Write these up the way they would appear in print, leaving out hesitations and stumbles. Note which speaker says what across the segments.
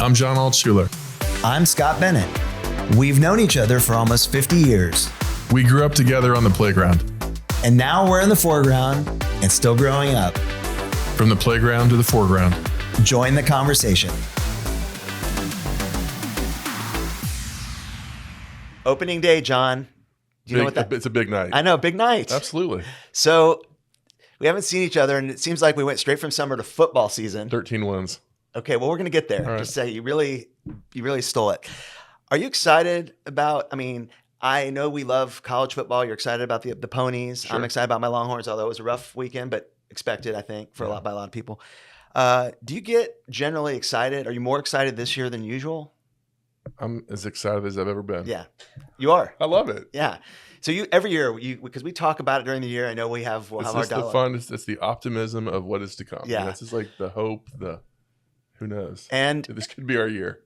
Speaker 1: I'm Jon Altschuler.
Speaker 2: I'm Scott Bennett. We've known each other for almost 50 years.
Speaker 1: We grew up together on the playground.
Speaker 2: And now we're in the foreground and still growing up.
Speaker 1: From the playground to the foreground.
Speaker 2: Join the conversation. Opening day, John. Do you know what that?
Speaker 1: It's a big night.
Speaker 2: I know, big night.
Speaker 1: Absolutely.
Speaker 2: So we haven't seen each other, and it seems like we went straight from summer to football season.
Speaker 1: 13 wins.
Speaker 2: Okay, well, we're going to get there.
Speaker 1: All right.
Speaker 2: Just say you really stole it. Are you excited about, I know we love college football. You're excited about the ponies.
Speaker 1: Sure.
Speaker 2: I'm excited about my Longhorns, although it was a rough weekend, but expected, I think, by a lot of people. Do you get generally excited? Are you more excited this year than usual?
Speaker 1: I'm as excited as I've ever been.
Speaker 2: Yeah, you are.
Speaker 1: I love it.
Speaker 2: Yeah. So every year, because we talk about it during the year. I know we'll have our
Speaker 1: It's
Speaker 2: dialogue.
Speaker 1: the fun. It's the optimism of what is to come.
Speaker 2: Yeah.
Speaker 1: This is like the hope, who knows?
Speaker 2: And
Speaker 1: this could be our year.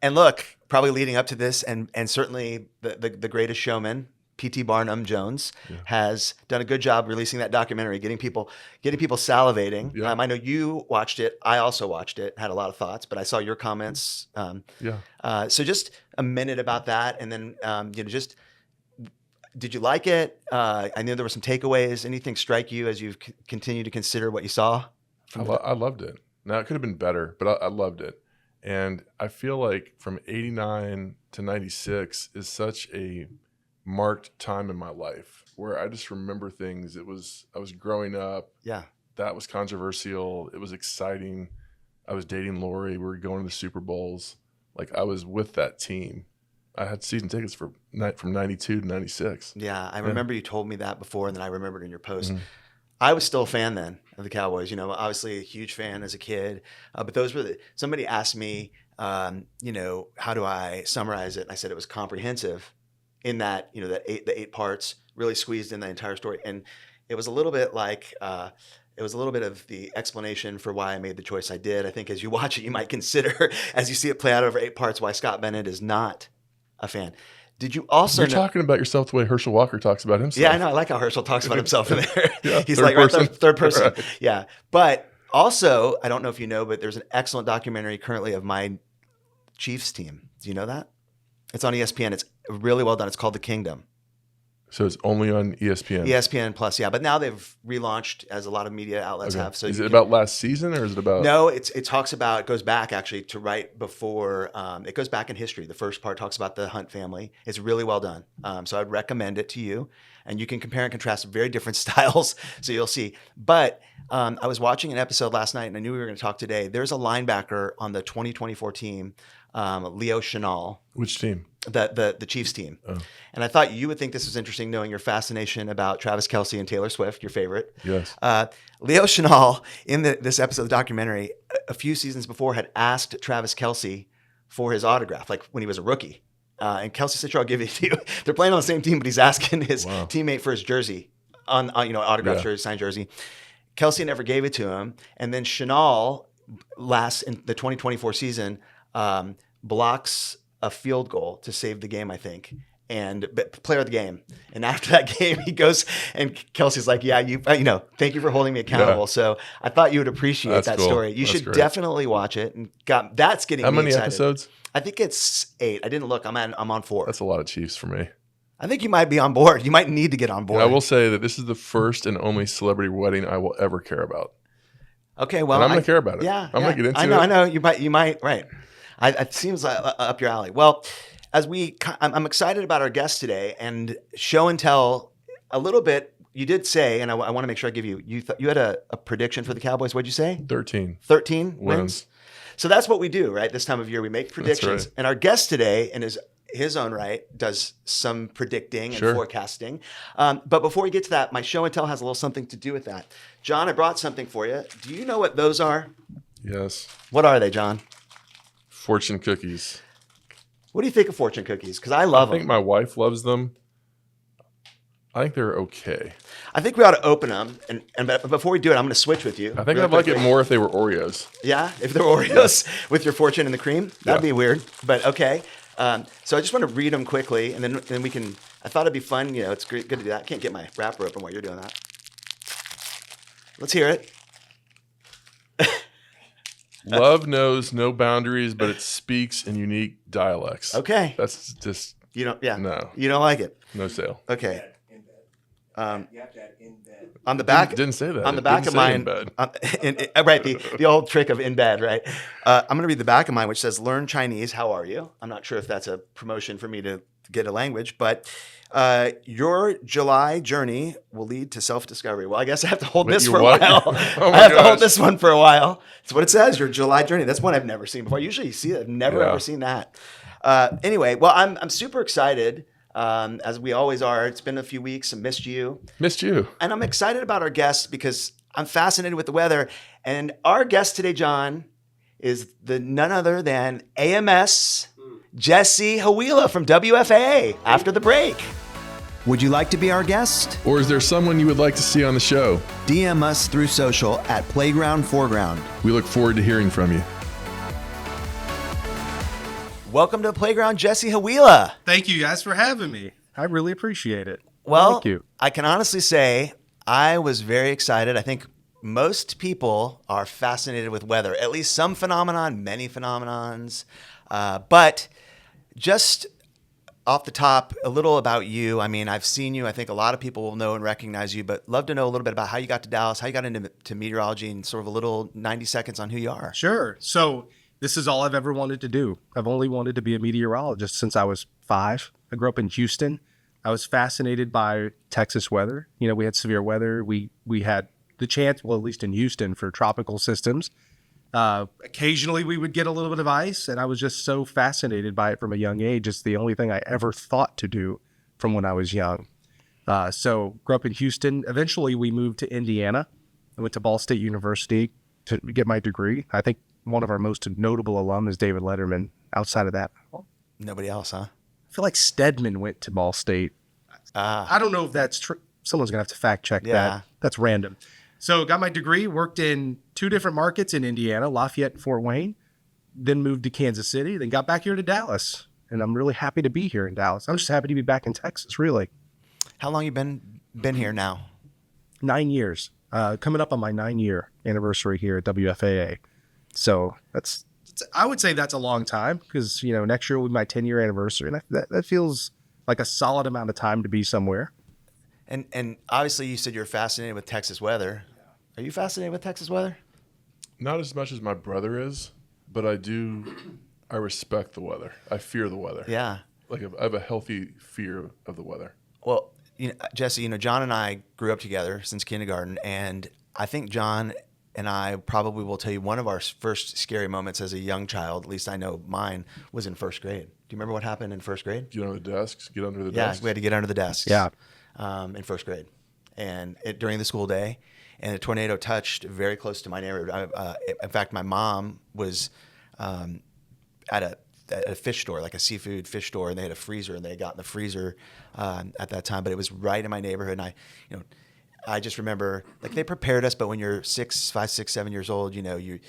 Speaker 2: And look, probably leading up to this, and certainly the greatest showman, P.T. Barnum Jones, has done a good job releasing that documentary, getting people salivating.
Speaker 1: Yeah.
Speaker 2: I know you watched it. I also watched it. Had a lot of thoughts, but I saw your comments. So just a minute about that, and then just did you like it? I know there were some takeaways. Anything strike you as you've continued to consider what you saw?
Speaker 1: I loved it. Now it could have been better, but I loved it. And I feel like from 89 to 96 is such a marked time in my life where I just remember things. I was growing up.
Speaker 2: Yeah.
Speaker 1: That was controversial. It was exciting. I was dating Lori. We were going to the Super Bowls. Like I was with that team. I had season tickets from 92 to 96.
Speaker 2: Yeah. I remember you told me that before, and then I remembered in your post.
Speaker 1: Mm-hmm.
Speaker 2: I was still a fan then of the Cowboys, obviously a huge fan as a kid, but those were somebody asked me, how do I summarize it? And I said it was comprehensive in that, the eight parts really squeezed in the entire story. And it was a little bit like, it was a little bit of the explanation for why I made the choice I did. I think as you watch it, you might consider, as you see it play out over 8 parts, why Scott Bennett is not a fan. Did you also
Speaker 1: You're talking about yourself the way Herschel Walker talks about himself.
Speaker 2: Yeah, I know. I like how Herschel talks about himself in there.
Speaker 1: Yeah,
Speaker 2: He's like third person.
Speaker 1: Right.
Speaker 2: Yeah. But also, I don't know if you know, but there's an excellent documentary currently of my Chiefs team. Do you know that? It's on ESPN. It's really well done. It's called The Kingdom.
Speaker 1: So it's only on ESPN?
Speaker 2: ESPN Plus, yeah. But now they've relaunched, as a lot of media outlets have. So
Speaker 1: is it about last season, or is it about?
Speaker 2: No, it goes back actually to right before. It goes back in history. The first part talks about the Hunt family. It's really well done. So I'd recommend it to you, and you can compare and contrast very different styles, so you'll see. But I was watching an episode last night, and I knew we were going to talk today. There's a linebacker on the 2024 team, Leo Chenal.
Speaker 1: Which team?
Speaker 2: The Chiefs team.
Speaker 1: Oh.
Speaker 2: And I thought you would think this was interesting, knowing your fascination about Travis Kelce and Taylor Swift, your favorite.
Speaker 1: Yes.
Speaker 2: Leo Chenal, in this episode of the documentary, a few seasons before, had asked Travis Kelce for his autograph, like when he was a rookie. And Kelce said, "Sure, I'll give it to you." They're playing on the same team, but he's asking his teammate for his jersey, on autograph jersey, signed jersey. Kelce never gave it to him. And then Chenal, in the 2024 season, blocks a field goal to save the game, I think, and player of the game. And after that game, he goes, and Kelsey's like, "Yeah, thank you for holding me accountable." Yeah. So I thought you would appreciate that story. You should definitely watch it. And that's getting me excited.
Speaker 1: How many episodes?
Speaker 2: I think it's 8. I didn't look. I'm on 4.
Speaker 1: That's a lot of Chiefs for me.
Speaker 2: I think you might be on board. You might need to get on board.
Speaker 1: I will say that this is the first and only celebrity wedding I will ever care about.
Speaker 2: Okay, well,
Speaker 1: and I'm going to care about it.
Speaker 2: Yeah,
Speaker 1: I'm going to get into it.
Speaker 2: I know. You might. Right. It seems up your alley. Well, I'm excited about our guest today, and show and tell a little bit. You did say, and I want to make sure I give you had a prediction for the Cowboys. What'd you say?
Speaker 1: 13.
Speaker 2: 13 wins. So that's what we do, right? This time of year, we make predictions. Right. And our guest today, in his own right, does some predicting and forecasting. But before we get to that, my show and tell has a little something to do with that. John, I brought something for you. Do you know what those are?
Speaker 1: Yes.
Speaker 2: What are they, John?
Speaker 1: Fortune cookies.
Speaker 2: What do you think of fortune cookies? Because I love them.
Speaker 1: I think my wife loves them. I think they're okay.
Speaker 2: I think we ought to open them. But before we do it, I'm going to switch with you.
Speaker 1: I think I'd like it more if they were Oreos.
Speaker 2: Yeah? If they're Oreos with your fortune and the cream? That'd be weird. But okay. So I just want to read them quickly, and then we can. I thought it'd be fun. It's good to do that. I can't get my wrapper open while you're doing that. Let's hear it.
Speaker 1: Love knows no boundaries, but it speaks in unique dialects.
Speaker 2: Okay.
Speaker 1: That's just
Speaker 2: You don't. Yeah.
Speaker 1: no,
Speaker 2: You don't like it.
Speaker 1: no sale.
Speaker 2: Okay.
Speaker 3: In bed. You have to add in bed.
Speaker 2: On the back.
Speaker 1: Didn't say that.
Speaker 2: On the
Speaker 1: It
Speaker 2: back
Speaker 1: didn't
Speaker 2: of
Speaker 1: say
Speaker 2: mine.
Speaker 1: in bed.
Speaker 2: Right. The old trick of in bed. Right. I'm going to read the back of mine, which says, "Learn Chinese. How are you?" I'm not sure if that's a promotion for me to get a language, but your July journey will lead to self-discovery. Well, I guess I have to hold
Speaker 1: Wait,
Speaker 2: this
Speaker 1: you
Speaker 2: for a
Speaker 1: what?
Speaker 2: while.
Speaker 1: Oh
Speaker 2: I
Speaker 1: my
Speaker 2: have to hold
Speaker 1: gosh.
Speaker 2: this one for a while. That's what it says. Your July journey. That's one I've never seen before. Usually you see it. I've never
Speaker 1: Yeah.
Speaker 2: ever seen that. Anyway, well, I'm super excited. As we always are. It's been a few weeks. I missed you.
Speaker 1: Missed you.
Speaker 2: And I'm excited about our guests because I'm fascinated with the weather. And our guest today, John, is none other than AMS Jesse Hawila from WFAA after the break. Would you like to be our guest?
Speaker 1: Or is there someone you would like to see on the show?
Speaker 2: DM us through social at Playground Foreground.
Speaker 1: We look forward to hearing from you.
Speaker 2: Welcome to the Playground, Jesse Hawila.
Speaker 4: Thank you guys for having me. I really appreciate it.
Speaker 2: Well,
Speaker 4: Thank you.
Speaker 2: I can honestly say I was very excited. I think most people are fascinated with weather, at least some phenomenon, many phenomenons. But just off the top, a little about you. I mean, I've seen you. I think a lot of people will know and recognize you, but love to know a little bit about how you got to Dallas, how you got into meteorology, and sort of a little 90 seconds on who you are.
Speaker 4: Sure. So this is all I've ever wanted to do. I've only wanted to be a meteorologist since I was 5. I grew up in Houston. I was fascinated by Texas weather. You know, we had severe weather. We had the chance, well, at least in Houston, for tropical systems. Occasionally we would get a little bit of ice, and I was just so fascinated by it from a young age. It's the only thing I ever thought to do from when I was young. So grew up in Houston. Eventually we moved to Indiana. I went to Ball State University to get my degree. I think one of our most notable alum is David Letterman. Outside of that,
Speaker 2: Nobody else, huh?
Speaker 4: I feel like Stedman went to Ball State. I don't know if that's true. Someone's going to have to fact check
Speaker 2: Yeah.
Speaker 4: that. That's random. So got my degree, worked in 2 different markets in Indiana, Lafayette and Fort Wayne, then moved to Kansas City, then got back here to Dallas. And I'm really happy to be here in Dallas. I'm just happy to be back in Texas, really.
Speaker 2: How long you been here now?
Speaker 4: 9 years. Coming up on my 9-year anniversary here at WFAA. So I would say that's a long time because, you know, next year will be my 10-year anniversary. And that feels like a solid amount of time to be somewhere.
Speaker 2: And obviously you said you're fascinated with Texas weather. Are you fascinated with Texas weather?
Speaker 1: Not as much as my brother is, but I respect the weather. I fear the weather.
Speaker 2: Yeah.
Speaker 1: Like I have a healthy fear of the weather.
Speaker 2: Well, Jesse, John and I grew up together since kindergarten, and I think John and I probably will tell you one of our first scary moments as a young child, at least I know mine, was in first grade. Do you remember what happened in first grade?
Speaker 1: Get under the desks. Get under the
Speaker 2: Yeah,
Speaker 1: desks.
Speaker 2: we had to get under the desks.
Speaker 4: Yeah.
Speaker 2: In first grade, and during the school day, and a tornado touched very close to my neighborhood. In fact, my mom was at a fish store, like a seafood fish store, and they had a freezer, and they got in the freezer at that time. But it was right in my neighborhood, and I just remember, like, they prepared us, but when you're 5, 6, 7 years old, you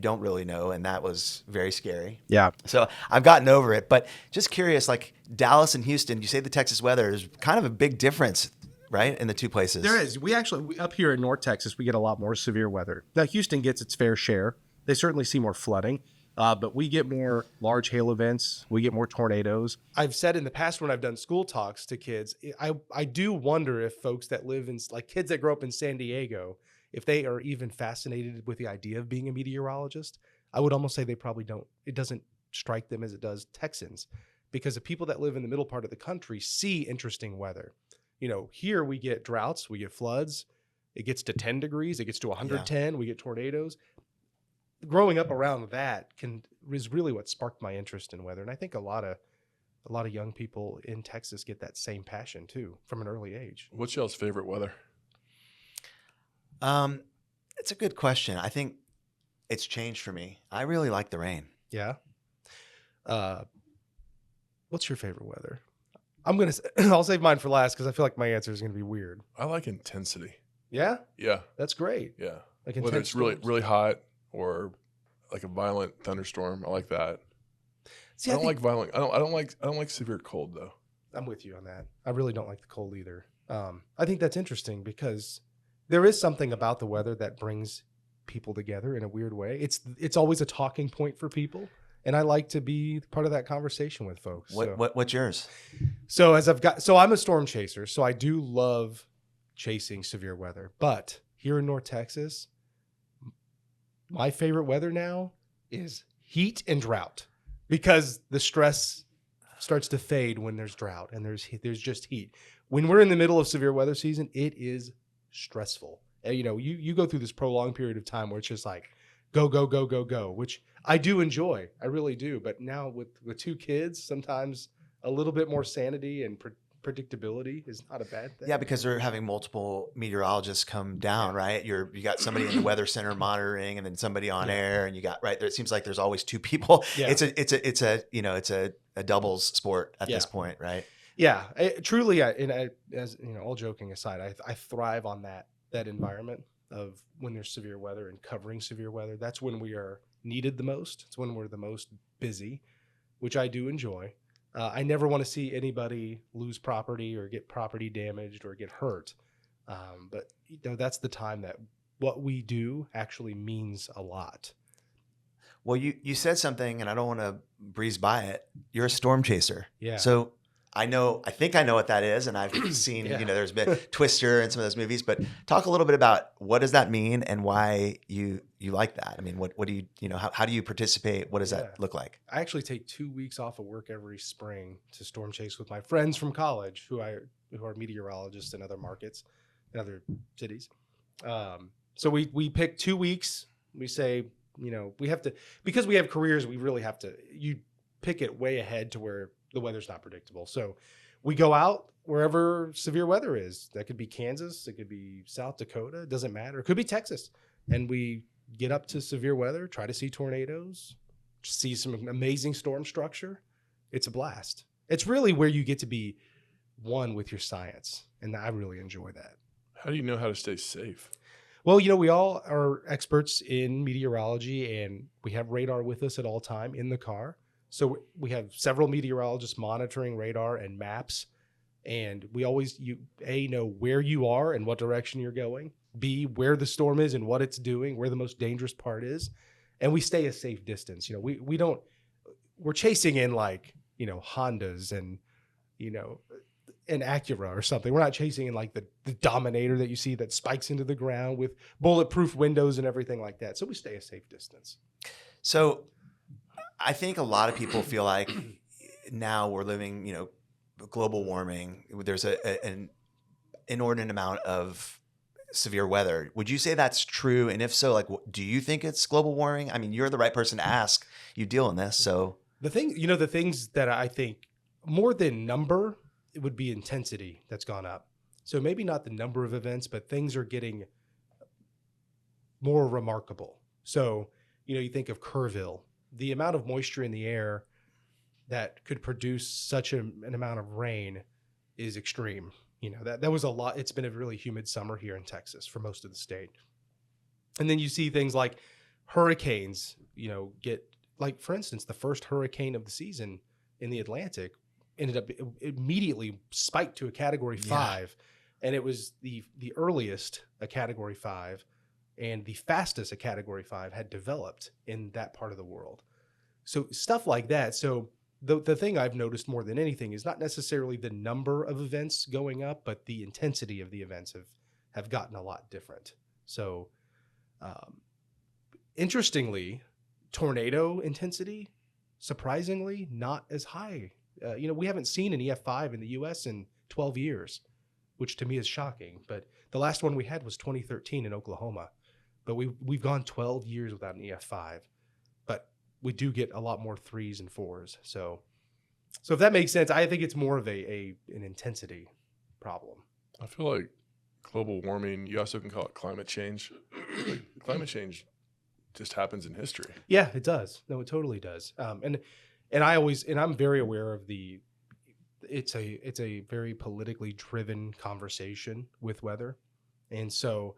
Speaker 2: don't really know, and that was very scary.
Speaker 4: Yeah.
Speaker 2: So I've gotten over it, but just curious, like Dallas and Houston, you say the Texas weather is kind of a big difference, right, in the two places?
Speaker 4: There is. We up here in North Texas, we get a lot more severe weather. Now, Houston gets its fair share. They certainly see more flooding, but we get more large hail events. We get more tornadoes.
Speaker 3: I've said in the past when I've done school talks to kids, I do wonder if folks that live in, like kids that grow up in San Diego, if they are even fascinated with the idea of being a meteorologist. I would almost say they probably don't. It doesn't strike them as it does Texans, because the people that live in the middle part of the country see interesting weather. Here we get droughts, we get floods. It gets to 10 degrees, it gets to 110, we get tornadoes. Growing up around that is really what sparked my interest in weather. And I think a lot of young people in Texas get that same passion too from an early age.
Speaker 1: What's y'all's favorite weather?
Speaker 2: It's a good question. I think it's changed for me. I really like the rain.
Speaker 3: Yeah. What's your favorite weather? I'll save mine for last because I feel like my answer is gonna be weird.
Speaker 1: I like intensity.
Speaker 3: Yeah,
Speaker 1: Yeah.
Speaker 3: that's great.
Speaker 1: Yeah.
Speaker 3: Like
Speaker 1: Whether
Speaker 3: intense
Speaker 1: it's really,
Speaker 3: storms.
Speaker 1: really hot or like a violent thunderstorm. I like that.
Speaker 3: See,
Speaker 1: I don't like violent. I don't like severe cold though.
Speaker 3: I'm with you on that. I really don't like the cold either. I think that's interesting because there is something about the weather that brings people together in a weird way. It's always a talking point for people, and I like to be part of that conversation with folks.
Speaker 2: What's yours?
Speaker 3: So I'm a storm chaser, so I do love chasing severe weather. But here in North Texas, my favorite weather now is heat and drought, because the stress starts to fade when there's drought and there's just heat. When we're in the middle of severe weather season, it is stressful. And, you go through this prolonged period of time where it's just like go, go, go, go, go, which I do enjoy. I really do. But now with 2 kids, sometimes a little bit more sanity and predictability is not a bad thing.
Speaker 2: Yeah, because they're having multiple meteorologists come down, right? You got somebody in the weather center monitoring, and then somebody on air, and you got right there. It seems like there's always 2 people.
Speaker 3: Yeah.
Speaker 2: It's a doubles sport at this point, right?
Speaker 3: Yeah, truly. As all joking aside, I thrive on that environment of when there's severe weather and covering severe weather. That's when we are needed the most. It's when we're the most busy, which I do enjoy. I never want to see anybody lose property or get property damaged or get hurt. But that's the time that what we do actually means a lot.
Speaker 2: Well, you said something, and I don't want to breeze by it. You're a storm chaser.
Speaker 3: Yeah.
Speaker 2: So I think I know what that is, and I've seen, there's been Twister and some of those movies, but talk a little bit about what does that mean and why you like that? I mean, what do you, how do you participate? What does that look like?
Speaker 3: I actually take 2 weeks off of work every spring to storm chase with my friends from college who are meteorologists in other markets, in other cities. So we pick 2 weeks. We say, we have to, because we have careers, we really have to, you pick it way ahead to where the weather's not predictable. So we go out wherever severe weather is. That could be Kansas. It could be South Dakota. It doesn't matter. It could be Texas. And we get up to severe weather, try to see tornadoes, see some amazing storm structure. It's a blast. It's really where you get to be one with your science. And I really enjoy that.
Speaker 1: How do you know how to stay safe?
Speaker 3: Well, we all are experts in meteorology, and we have radar with us at all time in the car. So we have several meteorologists monitoring radar and maps, and we always know where you are and what direction you're going, B, where the storm is and what it's doing, where the most dangerous part is, and we stay a safe distance. We're chasing in like, Hondas and, an Acura or something. We're not chasing in like the Dominator that you see that spikes into the ground with bulletproof windows and everything like that. So we stay a safe distance.
Speaker 2: So I think a lot of people feel like now we're living, global warming. There's an inordinate amount of severe weather. Would you say that's true? And if so, do you think it's global warming? I mean, you're the right person to ask. You deal in this. So
Speaker 3: the things that I think more than number, it would be intensity that's gone up. So maybe not the number of events, but things are getting more remarkable. So, you think of Kerrville, the amount of moisture in the air that could produce such an amount of rain is extreme. That was a lot. It's been a really humid summer here in Texas for most of the state. And then you see things like hurricanes, get, like, for instance, the first hurricane of the season in the Atlantic ended up immediately spiked to a Category 5. And it was the earliest a Category 5 and the fastest a Category 5 had developed in that part of the world. So stuff like that. So the thing I've noticed more than anything is not necessarily the number of events going up, but the intensity of the events have gotten a lot different. So interestingly, tornado intensity, surprisingly, not as high. We haven't seen an EF5 in the U.S. in 12 years, which to me is shocking. But the last one we had was 2013 in Oklahoma. But we've gone 12 years without an EF5. But we do get a lot more 3s and 4s. So if that makes sense, I think it's more of an intensity problem.
Speaker 1: I feel like global warming, you also can call it climate change. Climate change just happens in history.
Speaker 3: Yeah, it does. No, it totally does. And I'm very aware of it's a very politically driven conversation with weather. And so,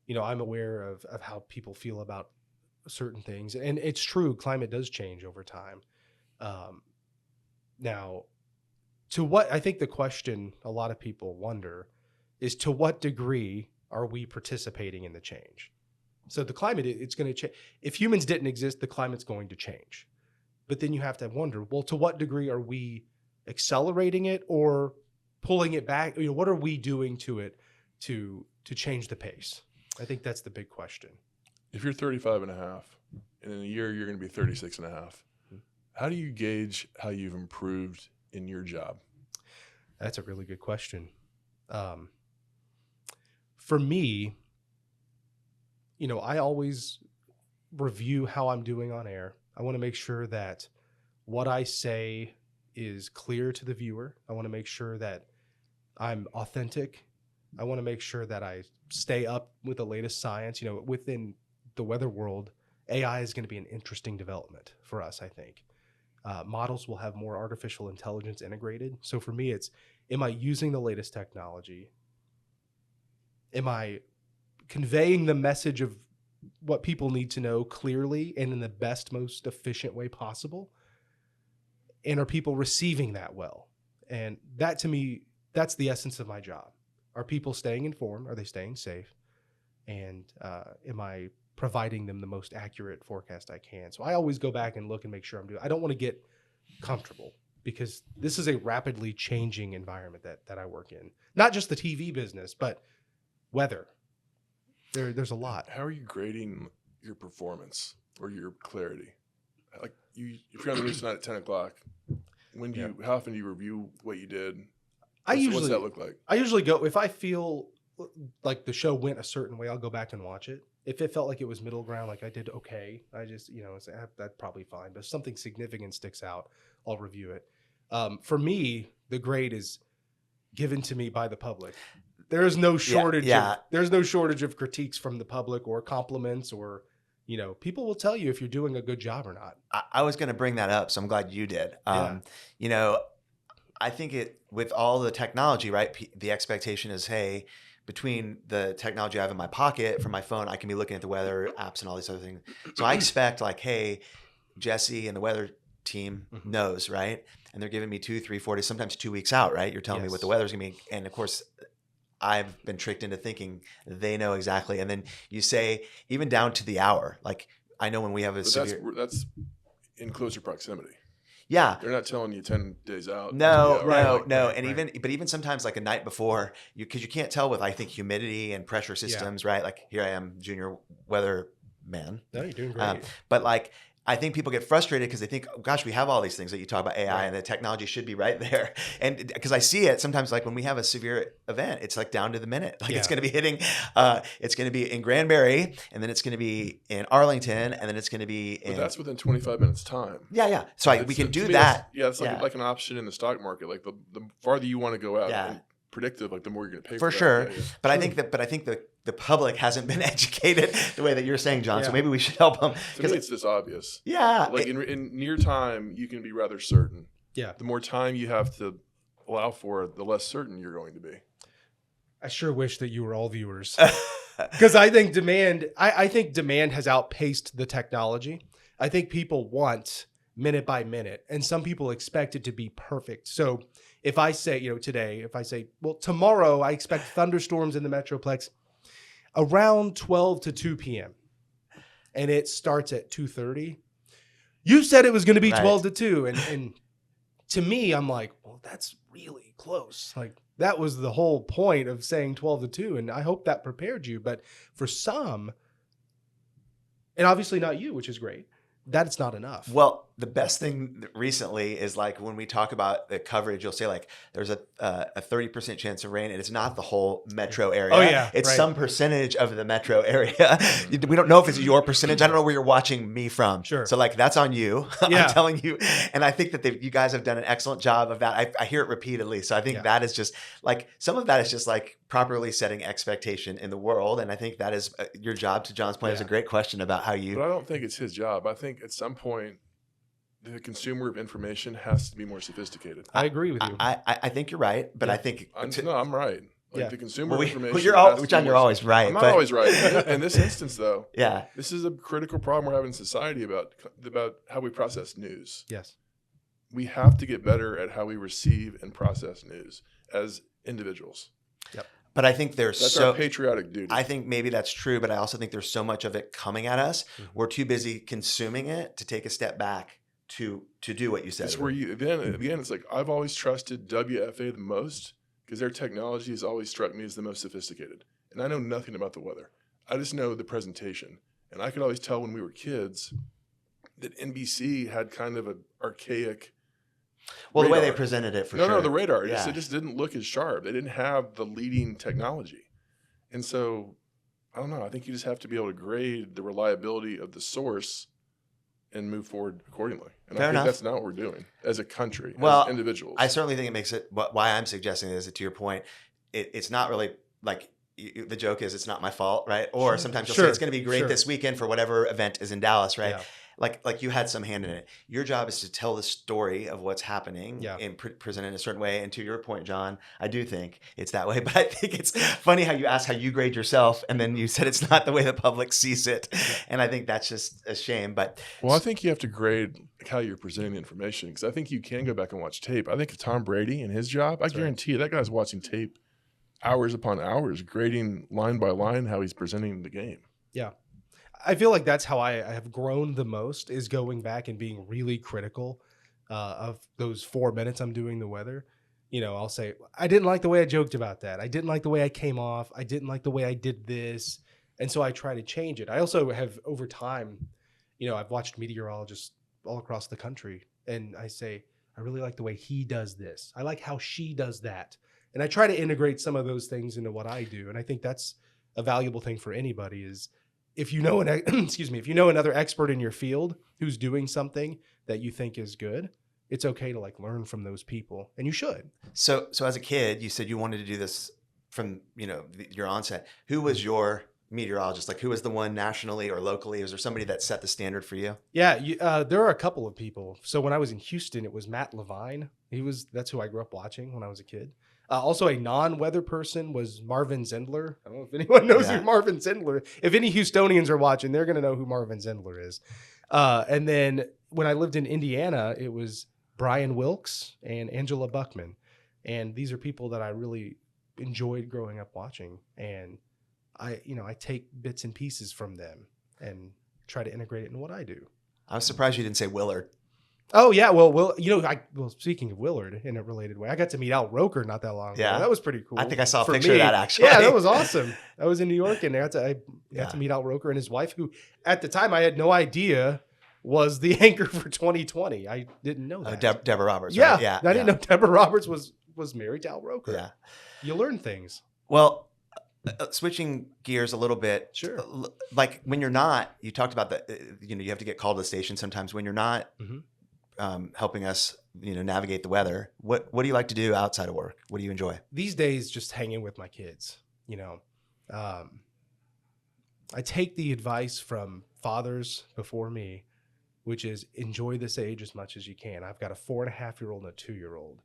Speaker 3: I'm aware of how people feel about certain things. And it's true, climate does change over time. Now, to what I think the question a lot of people wonder is, to what degree are we participating in the change? So the climate, it's going to change. If humans didn't exist, the climate's going to change. But then you have to wonder, well, to what degree are we accelerating it or pulling it back? What are we doing to it to change the pace? I think that's the big question.
Speaker 1: If you're 35 and a half, and in a year you're going to be 36 and a half, how do you gauge how you've improved in your job?
Speaker 3: That's a really good question. For me, I always review how I'm doing on air. I want to make sure that what I say is clear to the viewer. I want to make sure that I'm authentic. I want to make sure that I stay up with the latest science. Within the weather world, AI is going to be an interesting development for us, I think. Models will have more artificial intelligence integrated. So for me, it's, am I using the latest technology? Am I conveying the message of what people need to know clearly and in the best, most efficient way possible? And are people receiving that well? And that, to me, that's the essence of my job. Are people staying informed? Are they staying safe? And am I providing them the most accurate forecast I can? So I always go back and look and make sure I'm doing. I don't want to get comfortable because this is a rapidly changing environment that I work in. Not just the TV business, but weather. There's a lot.
Speaker 1: How are you grading your performance or your clarity? Like if you're on the news tonight at 10 o'clock, how often do you review what you did? What's that look like? I
Speaker 3: usually go, if I feel like the show went a certain way, I'll go back and watch it. If it felt like it was middle ground, like I did okay, I just, say, that's probably fine. But if something significant sticks out, I'll review it. For me, the grade is given to me by the public. There's no shortage. There's no shortage of critiques from the public or compliments or, people will tell you if you're doing a good job or not.
Speaker 2: I was going to bring that up, so I'm glad you did. I think with all the technology, right? The expectation is, hey, between the technology I have in my pocket from my phone, I can be looking at the weather apps and all these other things. So I expect like, hey, Jesse and the weather team knows, right? And they're giving me 2, 3, 4 days, sometimes 2 weeks out, right? You're telling me what the weather's going to be. And of course, I've been tricked into thinking they know exactly. And then you say, even down to the hour, like I know when we have
Speaker 1: that's in closer proximity.
Speaker 2: Yeah.
Speaker 1: They're not telling you 10 days out.
Speaker 2: No. And even sometimes like a night before, because you can't tell with, I think, humidity and pressure systems, right? Like here I am, junior weather man.
Speaker 3: No, you're doing great.
Speaker 2: But like, I think people get frustrated because they think, oh, gosh, we have all these things that you talk about AI and the technology should be right there. And because I see it sometimes, like when we have a severe event, it's like down to the minute. Like it's going to be hitting, it's going to be in Granbury, and then it's going to be in Arlington, and then it's going to be in.
Speaker 1: But that's within 25 minutes time.
Speaker 2: Yeah. So we can do that.
Speaker 1: It's like an option in the stock market. Like the farther you want to go out and predictive, like the more you're going to pay for
Speaker 2: sure.
Speaker 1: that.
Speaker 2: But I think the public hasn't been educated the way that you're saying, John. So maybe we should help them.
Speaker 1: To me, it's this obvious.
Speaker 2: Yeah.
Speaker 1: Like in near time, you can be rather certain.
Speaker 3: Yeah.
Speaker 1: The more time you have to allow for, the less certain you're going to be.
Speaker 3: I sure wish that you were all viewers, because I think demand has outpaced the technology. I think people want minute by minute, and some people expect it to be perfect. So if I say, today, if I say, well, tomorrow I expect thunderstorms in the Metroplex around 12 to 2 p.m. and it starts at 2:30. You said it was going to be 12 to 2. And to me, I'm like, well, that's really close. Like that was the whole point of saying 12 to 2. And I hope that prepared you. But for some, and obviously not you, which is great, that's not enough.
Speaker 2: Well, the best thing recently is like when we talk about the coverage, you'll say like there's a 30% chance of rain, and it's not the whole metro area.
Speaker 3: Oh yeah,
Speaker 2: it's some percentage of the metro area. We don't know if it's your percentage. I don't know where you're watching me from.
Speaker 3: Sure.
Speaker 2: So like that's on you.
Speaker 3: Yeah.
Speaker 2: I'm telling you, and I think that you guys have done an excellent job of that. I hear it repeatedly. So I think that is just like some of that is just like properly setting expectation in the world, and I think that is your job. To John's point, is a great question about how you.
Speaker 1: But I don't think it's his job. I think at some point, the consumer of information has to be more sophisticated.
Speaker 3: I agree with you.
Speaker 2: I think you're right, but I think
Speaker 1: I'm right. Like the consumer information.
Speaker 2: Well, you're always right.
Speaker 1: I'm not always right. In this instance, though,
Speaker 2: yeah,
Speaker 1: this is a critical problem we're having in society about how we process news.
Speaker 3: Yes,
Speaker 1: we have to get better at how we receive and process news as individuals.
Speaker 3: Yep.
Speaker 2: But I think
Speaker 1: That's our patriotic duty.
Speaker 2: I think maybe that's true, but I also think there's so much of it coming at us. We're too busy consuming it to take a step back to do what you said.
Speaker 1: It's where then again, it's like I've always trusted WFAA the most because their technology has always struck me as the most sophisticated. And I know nothing about the weather. I just know the presentation. And I could always tell when we were kids that NBC had kind of an archaic
Speaker 2: Well,
Speaker 1: radar.
Speaker 2: the way they presented it for sure.
Speaker 1: No, the radar.
Speaker 2: Yeah.
Speaker 1: It just didn't look as sharp. They didn't have the leading technology. And so, I don't know. I think you just have to be able to grade the reliability of the source and move forward accordingly. And
Speaker 2: Fair
Speaker 1: I think
Speaker 2: enough.
Speaker 1: that's not what we're doing as a country,
Speaker 2: Well,
Speaker 1: as individuals.
Speaker 2: I certainly think it makes it, why I'm suggesting is that to your point, it's not really like the joke is it's not my fault, right? Or
Speaker 3: Sure.
Speaker 2: sometimes you'll
Speaker 3: Sure.
Speaker 2: say it's going to be great
Speaker 3: Sure.
Speaker 2: this weekend for whatever event is in Dallas, right?
Speaker 3: Yeah.
Speaker 2: Like you had some hand in it. Your job is to tell the story of what's happening
Speaker 3: Yeah.
Speaker 2: and present it in a certain way. And to your point, John, I do think it's that way. But I think it's funny how you asked how you grade yourself, and then you said it's not the way the public sees it. And I think that's just a shame. But
Speaker 1: well, I think you have to grade how you're presenting the information because I think you can go back and watch tape. I think of Tom Brady and his job, I guarantee you that guy's watching tape hours upon hours, grading line by line how he's presenting the game.
Speaker 3: Yeah. I feel like that's how I have grown the most, is going back and being really critical of those 4 minutes I'm doing the weather. You know, I'll say, I didn't like the way I joked about that. I didn't like the way I came off. I didn't like the way I did this. And so I try to change it. I also have, over time, you know, I've watched meteorologists all across the country, and I say, I really like the way he does this. I like how she does that. And I try to integrate some of those things into what I do. And I think that's a valuable thing for anybody, is if you know if you know another expert in your field who's doing something that you think is good, it's okay to like learn from those people, and you should.
Speaker 2: so as a kid, you said you wanted to do this from, you know, your onset. Who was your meteorologist? Like, who was the one nationally or locally? Was there somebody that set the standard for you?
Speaker 3: Yeah, there are a couple of people. So when I was in Houston, it was Matt Levine. That's who I grew up watching when I was a kid. Also, a non-weather person was Marvin Zindler. I don't know if anyone knows
Speaker 2: Yeah.
Speaker 3: who Marvin Zindler. If any Houstonians are watching, they're going to know who Marvin Zindler is. And then when I lived in Indiana, it was Brian Wilkes and Angela Buckman. And these are people that I really enjoyed growing up watching. And I take bits and pieces from them and try to integrate it in what I do.
Speaker 2: I was surprised you didn't say Willard.
Speaker 3: Oh yeah, well, speaking of Willard in a related way, I got to meet Al Roker not that long ago.
Speaker 2: Yeah.
Speaker 3: That was pretty cool.
Speaker 2: I think I saw a
Speaker 3: for
Speaker 2: picture
Speaker 3: me.
Speaker 2: of that, actually.
Speaker 3: Yeah, that was awesome. I was in New York, and I got
Speaker 2: Yeah.
Speaker 3: to meet Al Roker and his wife, who at the time I had no idea was the anchor for 2020. I didn't know that.
Speaker 2: Deborah Roberts.
Speaker 3: Yeah,
Speaker 2: Right? Yeah.
Speaker 3: I didn't know Deborah Roberts was married to Al Roker.
Speaker 2: Yeah.
Speaker 3: You learn things.
Speaker 2: Well, switching gears a little bit.
Speaker 3: Sure.
Speaker 2: Like when you're not, you talked about you have to get called to the station sometimes when you're not helping us, navigate the weather. What do you like to do outside of work? What do you enjoy?
Speaker 3: These days, just hanging with my kids. I take the advice from fathers before me, which is enjoy this age as much as you can. I've got a 4.5-year-old and a 2-year-old,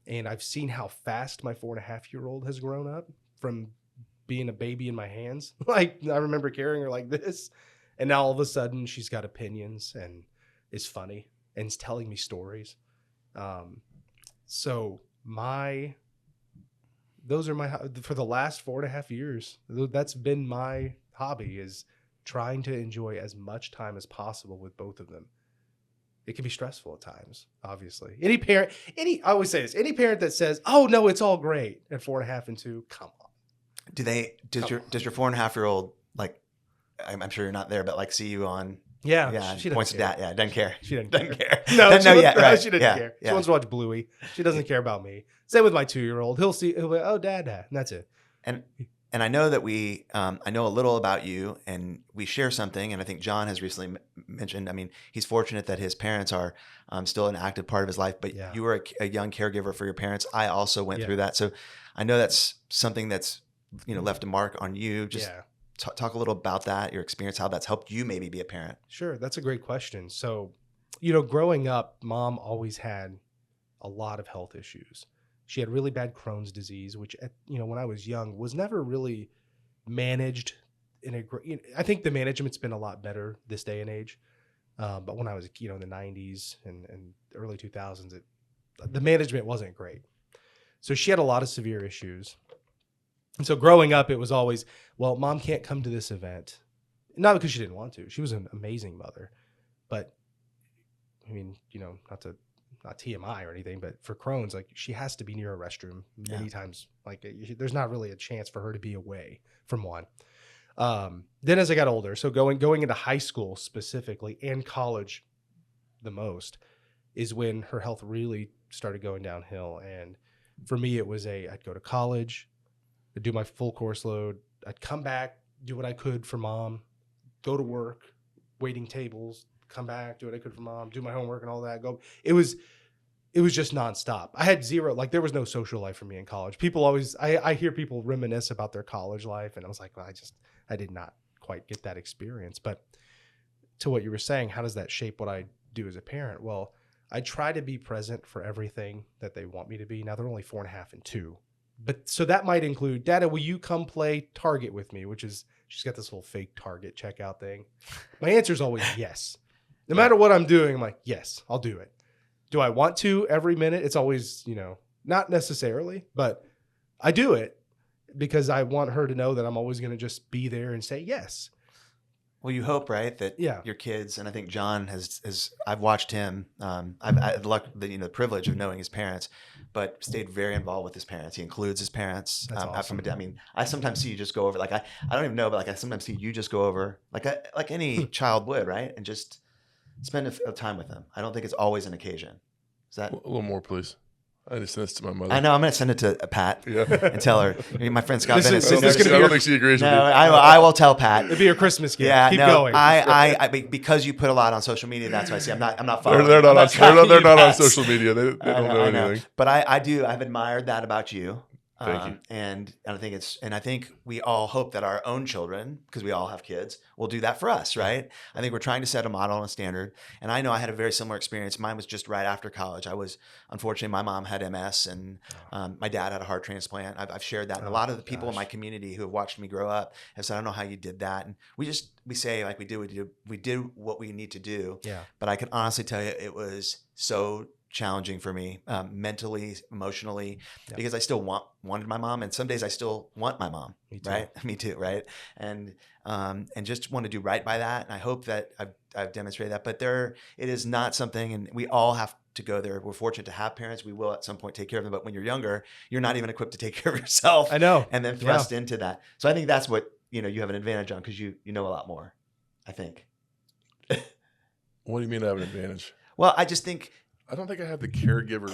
Speaker 3: and I've seen how fast my 4.5-year-old has grown up from being a baby in my hands. Like, I remember carrying her like this, and now all of a sudden she's got opinions and is funny and is telling me stories. So those are for the last 4.5 years, that's been my hobby, is trying to enjoy as much time as possible with both of them. It can be stressful at times, obviously. I always say this, any parent that says, oh no, it's all great at 4.5 and 2, come on.
Speaker 2: Does your 4.5-year-old, like, I'm sure you're not there, but like see you on?
Speaker 3: Yeah,
Speaker 2: she points to that. Yeah, doesn't care.
Speaker 3: She doesn't
Speaker 2: Doesn't care.
Speaker 3: No,
Speaker 2: Doesn't know yet. Right.
Speaker 3: She didn't care. She wants to watch Bluey. She doesn't care about me. Same with my 2-year-old. He'll be, oh, dad, and that's it.
Speaker 2: And I know that I know a little about you, and we share something. And I think John has recently mentioned, he's fortunate that his parents are still an active part of his life, but you were a young caregiver for your parents. I also went through that. So I know that's something that's, left a mark on you. Just talk a little about that, your experience, how that's helped you maybe be a parent.
Speaker 3: Sure. That's a great question. So, growing up, mom always had a lot of health issues. She had really bad Crohn's disease, which, when I was young, was never really managed I think the management's been a lot better this day and age. But when I was, in the 90s and early 2000s, the management wasn't great. So she had a lot of severe issues. And so growing up, it was always, well, mom can't come to this event. Not because she didn't want to. She was an amazing mother. But, I mean, not TMI or anything, but for Crohn's, like, she has to be near a restroom many times. Like, there's not really a chance for her to be away from one. Then as I got older, so going into high school specifically and college the most, is when her health really started going downhill. And for me, it was I'd go to college, I'd do my full course load, I'd come back, do what I could for mom, go to work, waiting tables, come back, do what I could for mom, do my homework and all that. It was just nonstop. I had zero, like, there was no social life for me in college. People always, I hear people reminisce about their college life, and I was like, well, I did not quite get that experience. But to what you were saying, how does that shape what I do as a parent? Well, I try to be present for everything that they want me to be. Now they're only 4.5 and 2. But so that might include, Dada, will you come play Target with me? Which is, she's got this little fake Target checkout thing. My answer is always yes. No matter what I'm doing, I'm like, yes, I'll do it. Do I want to every minute? It's always, not necessarily, but I do it because I want her to know that I'm always going to just be there and say yes.
Speaker 2: Well, you hope, right, that your kids, and I think Jon has I've watched him. I've had the privilege of knowing his parents, but stayed very involved with his parents. He includes his parents.
Speaker 3: That's awesome.
Speaker 2: I mean, I sometimes see you just go over, like, I don't even know, but like, I sometimes see you just go over, like any child would, right, and just spend a time with them. I don't think it's always an occasion. Is that
Speaker 1: a little more, please? I just sent this to my mother.
Speaker 2: I know. I'm going to send it to Pat and tell her. My friend Scott Bennett.
Speaker 1: I don't think she agrees with you.
Speaker 2: I will tell Pat.
Speaker 3: It'd be your Christmas gift.
Speaker 2: Yeah,
Speaker 3: Keep going.
Speaker 2: I because you put a lot on social media. That's why I see. I'm not following.
Speaker 1: They're not on social media. They don't know anything.
Speaker 2: But I do. I've admired that about you.
Speaker 1: Thank you.
Speaker 2: And I think we all hope that our own children, because we all have kids, will do that for us, right? I think we're trying to set a model and a standard. And I know I had a very similar experience. Mine was just right after college. Unfortunately, my mom had MS, and my dad had a heart transplant. I've shared that. And a lot of the people in my community who have watched me grow up have said, I don't know how you did that. And we say, like, we do what we need to do.
Speaker 3: Yeah.
Speaker 2: But I can honestly tell you, it was so challenging for me, mentally, emotionally, because I still wanted my mom, and some days I still want my mom.
Speaker 3: Me too.
Speaker 2: Right? Me too, right? And just want to do right by that. And I hope that I've demonstrated that. But it is not something, and we all have to go there. We're fortunate to have parents. We will at some point take care of them. But when you're younger, you're not even equipped to take care of yourself.
Speaker 3: I know.
Speaker 2: And then thrust into that. So I think that's what you have an advantage on, because you know a lot more, I think.
Speaker 1: What do you mean I have an advantage?
Speaker 2: Well, I just think.
Speaker 1: I don't think I have the caregiver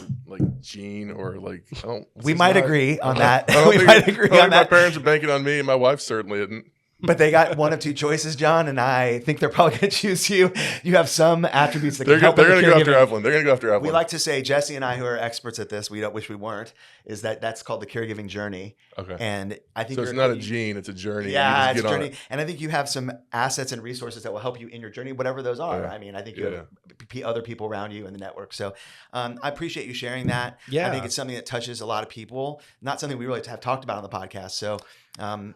Speaker 1: gene, or I don't.
Speaker 2: We might agree on that.
Speaker 1: We
Speaker 2: might agree on that.
Speaker 1: My parents are banking on me, and my wife certainly isn't.
Speaker 2: But they got one of two choices, Jon, and I think they're probably going to choose you. You have some attributes that can help.
Speaker 1: They're going to go after Evelyn. They're going to go after Evelyn.
Speaker 2: We like to say, Jesse and I, who are experts at this, we don't wish we weren't, is that's called the caregiving journey.
Speaker 1: Okay.
Speaker 2: And I think
Speaker 1: so it's not a gene; it's a journey.
Speaker 2: Yeah, it's a journey. And I think you have some assets and resources that will help you in your journey, whatever those are.
Speaker 1: Yeah.
Speaker 2: I mean, I think you have other people around you in the network. So I appreciate you sharing that.
Speaker 3: Yeah.
Speaker 2: I think it's something that touches a lot of people. Not something we really have talked about on the podcast. So. I'm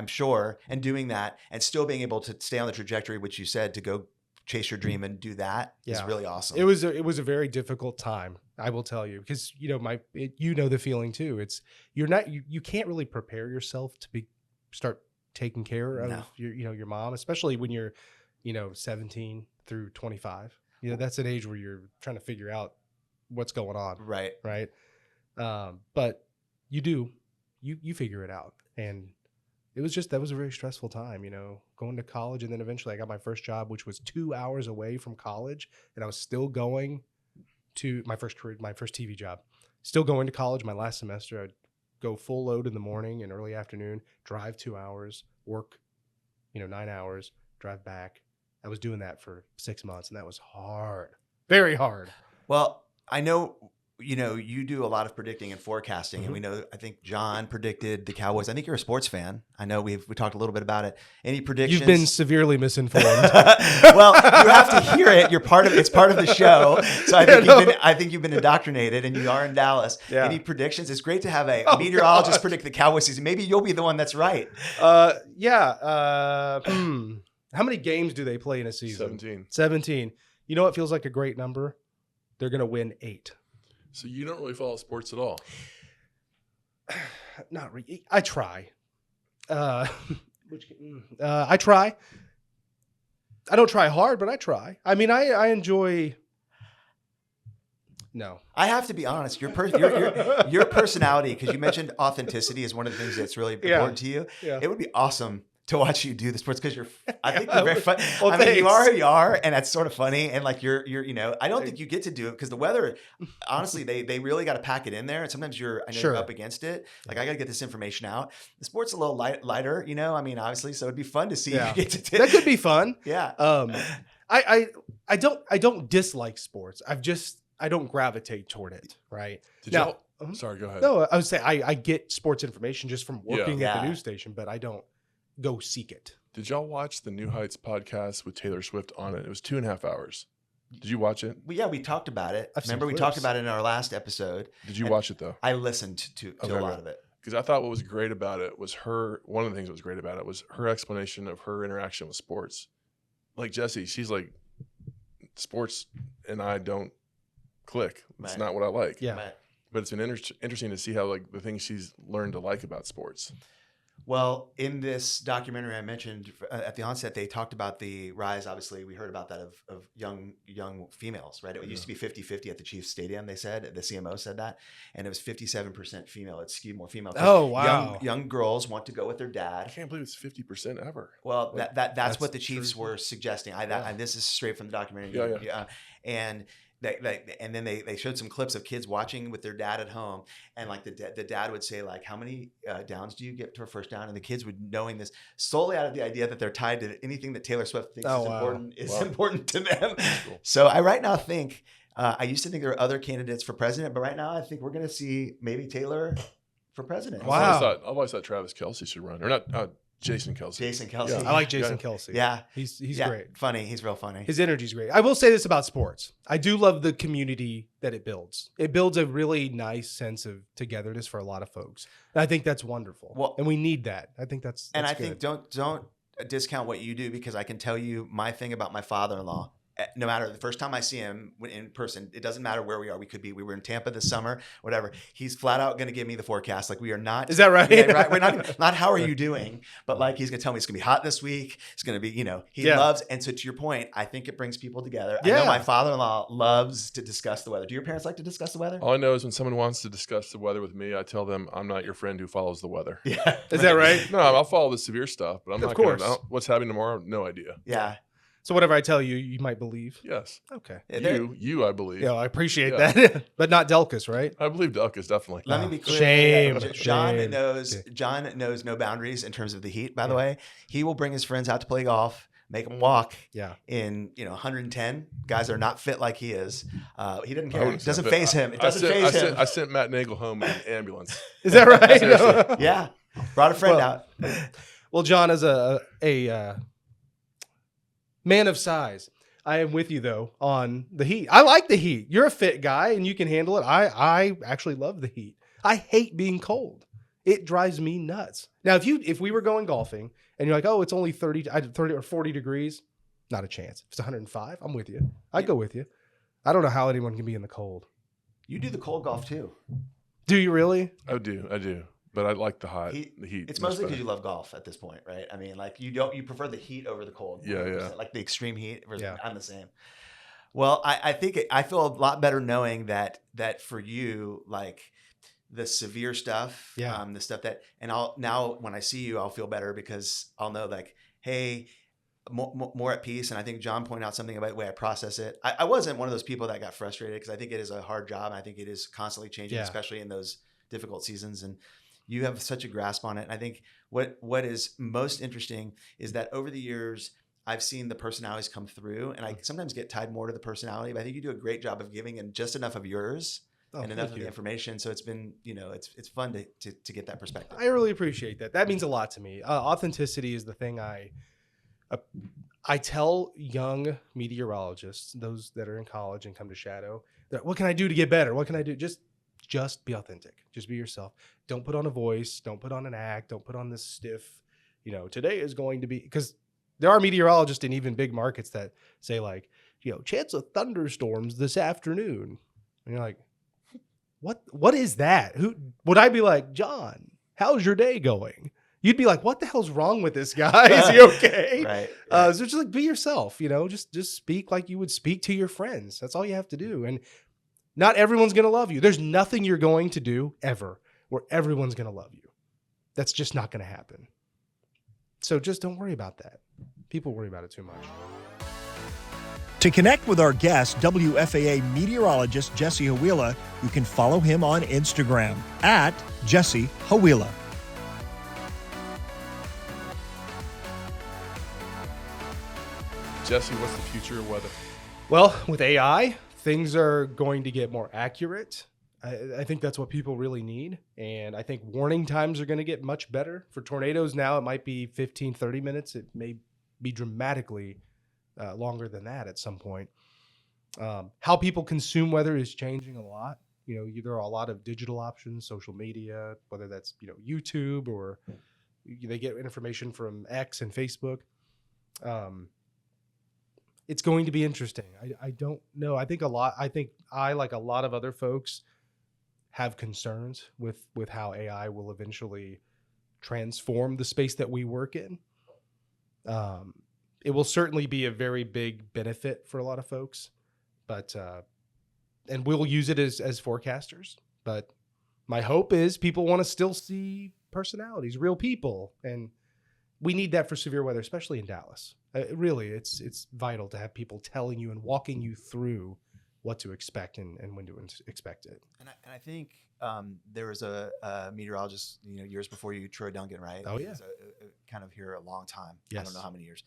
Speaker 2: sure, and doing that and still being able to stay on the trajectory, which you said, to go chase your dream and do that is really awesome.
Speaker 3: It was a very difficult time, I will tell you, because the feeling too. It's you can't really prepare yourself to start taking care of your mom, especially when you're 17 through 25. That's an age where you're trying to figure out what's going on.
Speaker 2: Right.
Speaker 3: But you figure it out. And that was a very stressful time, going to college. And then eventually I got my first job, which was 2 hours away from college. And I was still going to my first TV job, still going to college. My last semester, I'd go full load in the morning and early afternoon, drive 2 hours, work, 9 hours, drive back. I was doing that for 6 months, and that was hard, very hard.
Speaker 2: Well, I know, you do a lot of predicting and forecasting, and we know, I think Jon predicted the Cowboys. I think you're a sports fan. I know we talked a little bit about it. Any predictions?
Speaker 3: You've been severely misinformed.
Speaker 2: Well, you have to hear it. It's part of the show. So I think you've been indoctrinated, and you are in Dallas. Yeah. Any predictions? It's great to have a meteorologist predict the Cowboys season. Maybe you'll be the one that's right.
Speaker 3: How many games do they play in a season? 17. You know what feels like a great number? They're going to win 8.
Speaker 1: So you don't really follow sports at all?
Speaker 3: Not really. I try. I try. I don't try hard, but I try. I mean, I enjoy. No.
Speaker 2: I have to be honest. Your personality, because you mentioned authenticity is one of the things that's really important to you.
Speaker 3: Yeah.
Speaker 2: It would be awesome to watch you do the sports because I think you're very fun.
Speaker 3: Well,
Speaker 2: I mean, you
Speaker 3: thanks.
Speaker 2: are who you are, and that's sort of funny. And like you're, I don't think you get to do it because the weather, honestly, they really got to pack it in there. And sometimes I know
Speaker 3: Sure.
Speaker 2: you're up against it. Like I got to get this information out. The sport's a little lighter, I mean, obviously, so it'd be fun to see you get to do.
Speaker 3: That could be fun.
Speaker 2: Yeah.
Speaker 3: I don't dislike sports. I don't gravitate toward it. Right.
Speaker 1: Sorry, go ahead.
Speaker 3: No, I would say I get sports information just from working at
Speaker 2: Yeah.
Speaker 3: the news station, but I don't go seek it.
Speaker 1: Did y'all watch the New Heights podcast with Taylor Swift on it? It was 2.5 hours. Did you watch it?
Speaker 2: Well, yeah, we talked about it.
Speaker 3: I've seen
Speaker 2: Remember, we
Speaker 3: clips.
Speaker 2: talked about it in our last episode.
Speaker 1: Did you
Speaker 2: And
Speaker 1: watch it though?
Speaker 2: I listened to a lot of it.
Speaker 1: Because I thought what was great about it was one of the things that was great about it was her explanation of her interaction with sports. Like Jesse, she's like, sports and I don't click. It's
Speaker 2: Right.
Speaker 1: not what I like.
Speaker 3: Yeah.
Speaker 1: But it's been interesting to see how like the things she's learned to like about sports.
Speaker 2: Well, in this documentary I mentioned at the onset, they talked about the rise, obviously, we heard about that of young females, right? It used to be 50-50 at the Chiefs Stadium, they said. The CMO said that. And it was 57% female. It skewed more female.
Speaker 3: Oh, wow.
Speaker 2: Young girls want to go with their
Speaker 1: I
Speaker 2: dad.
Speaker 1: can't believe it's 50% ever.
Speaker 2: Well,
Speaker 1: Like,
Speaker 2: that's what the Chiefs
Speaker 3: true.
Speaker 2: were suggesting. And this is straight from the documentary.
Speaker 1: Yeah.
Speaker 2: And and then they showed some clips of kids watching with their dad at home, and like the dad would say like, how many downs do you get to a first down? And the kids would, knowing this solely out of the idea that they're tied to anything that Taylor Swift thinks is important to them.
Speaker 1: Cool.
Speaker 2: So I right now think I used to think there were other candidates for president, but right now I think we're going to see maybe Taylor for president.
Speaker 3: Wow.
Speaker 1: I've always thought Travis Kelce should run, or not Jason Kelce.
Speaker 2: Jason Kelce.
Speaker 1: Yeah.
Speaker 3: I like Jason Kelce.
Speaker 2: Yeah.
Speaker 3: He's
Speaker 2: Yeah.
Speaker 3: great.
Speaker 2: Funny. He's real funny.
Speaker 3: His energy's great. I will say this about sports. I do love the community that it builds. It builds a really nice sense of togetherness for a lot of folks. And I think that's wonderful.
Speaker 2: Well,
Speaker 3: and we need that. I think that's
Speaker 2: And I
Speaker 3: good.
Speaker 2: think don't discount what you do, because I can tell you my thing about my father-in-law. No matter the first time I see him in person, it doesn't matter where we are. We were in Tampa this summer, whatever. He's flat out going to give me the forecast. Like, we are not.
Speaker 3: Is that right?
Speaker 2: Yeah, right. We're not how are you doing? But like, he's going to tell me it's going to be hot this week. It's going to be, he loves. And so to your point, I think it brings people together. I know my father-in-law loves to discuss the weather. Do your parents like to discuss the weather?
Speaker 1: All I know is when someone wants to discuss the weather with me, I tell them I'm not your friend who follows the weather.
Speaker 2: Yeah.
Speaker 3: Is that right?
Speaker 1: No, I'll follow the severe stuff, but I'm
Speaker 3: Of
Speaker 1: not
Speaker 3: course.
Speaker 1: going to. What's happening tomorrow? No idea.
Speaker 2: Yeah.
Speaker 3: So whatever I tell you, you might believe.
Speaker 1: Yes.
Speaker 3: Okay.
Speaker 1: You, I believe.
Speaker 3: Yeah, I appreciate
Speaker 1: Yeah.
Speaker 3: that. But not Delkus, right?
Speaker 1: I believe Delkus definitely.
Speaker 2: Let me be clear.
Speaker 3: Shame.
Speaker 2: John
Speaker 3: Shame.
Speaker 2: knows no boundaries in terms of the heat, by the way. He will bring his friends out to play golf, make them walk
Speaker 3: Yeah.
Speaker 2: in 110. Guys are not fit like he is. He doesn't
Speaker 1: I
Speaker 2: care.
Speaker 1: wouldn't
Speaker 2: It doesn't
Speaker 1: say
Speaker 2: phase
Speaker 1: that.
Speaker 2: him. It doesn't phase him.
Speaker 1: I sent Matt Nagel home in an ambulance.
Speaker 3: Is that right?
Speaker 1: Seriously.
Speaker 2: Yeah. Brought a friend
Speaker 3: Well,
Speaker 2: out.
Speaker 3: Well, John, as a man of size, I am with you though on the heat. I like the heat. You're a fit guy and you can handle it. I actually love the heat. I hate being cold. It drives me nuts. Now, if we were going golfing and you're like, oh, it's only 30 or 40 degrees, not a chance. If it's 105, I'm with you. I'd go with you. I don't know how anyone can be in the cold.
Speaker 2: You do the cold golf too.
Speaker 3: Do you really?
Speaker 1: I do. But I like the hot.
Speaker 2: He-
Speaker 1: the heat.
Speaker 2: It's
Speaker 1: much
Speaker 2: mostly because
Speaker 1: better.
Speaker 2: you love golf at this point, right? I mean, like you prefer the heat over the cold.
Speaker 1: Yeah,
Speaker 2: 100%.
Speaker 1: yeah.
Speaker 2: Like the extreme heat.
Speaker 3: Yeah.
Speaker 2: I'm the same. Well, I think I feel a lot better knowing that for you, like the severe stuff,
Speaker 3: Yeah.
Speaker 2: the stuff that, and now when I see you, I'll feel better because I'll know like, hey, more at peace. And I think John pointed out something about the way I process it. I wasn't one of those people that got frustrated because I think it is a hard job. And I think it is constantly changing,
Speaker 3: Yeah.
Speaker 2: especially in those difficult seasons. And you have such a grasp on it. And I think what is most interesting is that over the years, I've seen the personalities come through, and I sometimes get tied more to the personality, but I think you do a great job of giving in just enough of yours and enough of the information. So it's been, it's fun to get that perspective.
Speaker 3: I really appreciate that. That means a lot to me. Authenticity is the thing I tell young meteorologists, those that are in college and come to Shadow, that what can I do to get better? What can I do? Just be authentic. Just be yourself. Don't put on a voice. Don't put on an act. Don't put on this stiff, today is going to be, because there are meteorologists in even big markets that say like, chance of thunderstorms this afternoon. And you're like, what is that? Who would I be like, John, how's your day going? You'd be like, what the hell's wrong with this guy? Is he okay?
Speaker 2: Right.
Speaker 3: So just like be yourself, just speak like you would speak to your friends. That's all you have to do. And not everyone's going to love you. There's nothing you're going to do ever where everyone's going to love you. That's just not going to happen. So just don't worry about that. People worry about it too much.
Speaker 5: To connect with our guest, WFAA meteorologist Jesse Hawila, you can follow him on Instagram at Jesse Hawila.
Speaker 1: Jesse, what's the future of weather?
Speaker 3: Well, with AI, things are going to get more accurate. I think that's what people really need. And I think warning times are going to get much better. For tornadoes now, it might be 15, 30 minutes. It may be dramatically longer than that at some point. How people consume weather is changing a lot. There are a lot of digital options, social media, whether that's, YouTube or they get information from X and Facebook. It's going to be interesting. I don't know. I think I, like a lot of other folks, have concerns with how AI will eventually transform the space that we work in. It will certainly be a very big benefit for a lot of folks, but and we'll use it as forecasters. But my hope is people want to still see personalities, real people, and we need that for severe weather, especially in Dallas. Really, it's vital to have people telling you and walking you through what to expect and when to expect it.
Speaker 2: And I think there was a meteorologist, years before you, Troy Duncan, right?
Speaker 3: Oh,
Speaker 2: He
Speaker 3: yeah.
Speaker 2: was kind of here a long time.
Speaker 3: Yes.
Speaker 2: I don't know how many years.